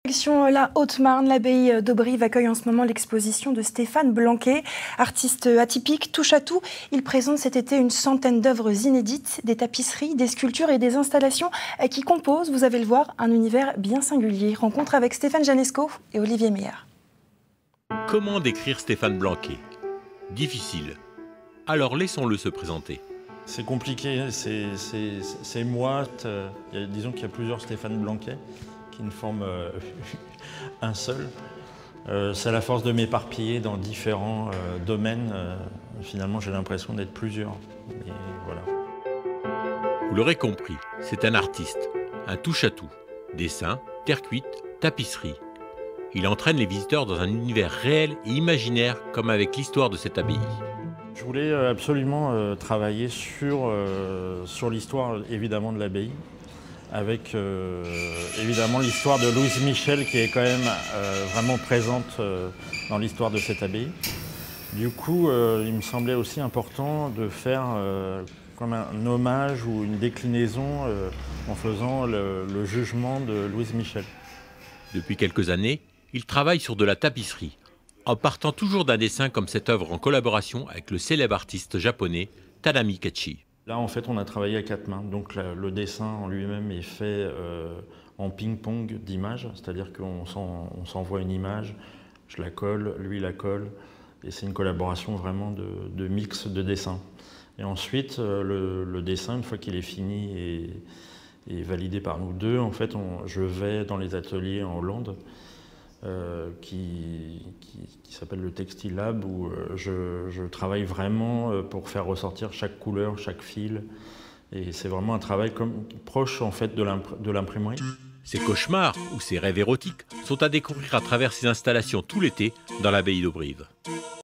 Direction la Haute-Marne, l'abbaye d'Auberive accueille en ce moment l'exposition de Stéphane Blanquet, artiste atypique, touche à tout. Il présente cet été une centaine d'œuvres inédites, des tapisseries, des sculptures et des installations qui composent, vous allez le voir, un univers bien singulier. Rencontre avec Stéphane Janesco et Olivier Meyer. Comment décrire Stéphane Blanquet? Difficile. Alors laissons-le se présenter. C'est compliqué, c'est moi. Disons qu'il y a plusieurs Stéphane Blanquet qui ne forment un seul. C'est à la force de m'éparpiller dans différents domaines. Finalement, j'ai l'impression d'être plusieurs. Et voilà. Vous l'aurez compris, c'est un artiste, un touche-à-tout. Dessin, terre cuite, tapisserie. Il entraîne les visiteurs dans un univers réel et imaginaire comme avec l'histoire de cette abbaye. Je voulais absolument travailler sur l'histoire évidemment de l'abbaye, avec évidemment l'histoire de Louise Michel qui est quand même vraiment présente dans l'histoire de cette abbaye. Du coup, il me semblait aussi important de faire comme un hommage ou une déclinaison en faisant le jugement de Louise Michel. Depuis quelques années, il travaille sur de la tapisserie, en partant toujours d'un dessin comme cette œuvre en collaboration avec le célèbre artiste japonais Tadami Kechi. Là, en fait, on a travaillé à quatre mains. Donc, le dessin en lui-même est fait en ping-pong d'images, c'est-à-dire qu'on s'envoie une image, je la colle, lui la colle, et c'est une collaboration vraiment de mix de dessins. Et ensuite, le dessin, une fois qu'il est fini et validé par nous deux, en fait, je vais dans les ateliers en Hollande, qui s'appelle le Textile Lab, où je travaille vraiment pour faire ressortir chaque couleur, chaque fil. Et c'est vraiment un travail proche en fait de l'imprimerie. Ses cauchemars ou ses rêves érotiques sont à découvrir à travers ses installations tout l'été dans l'abbaye d'Auberive.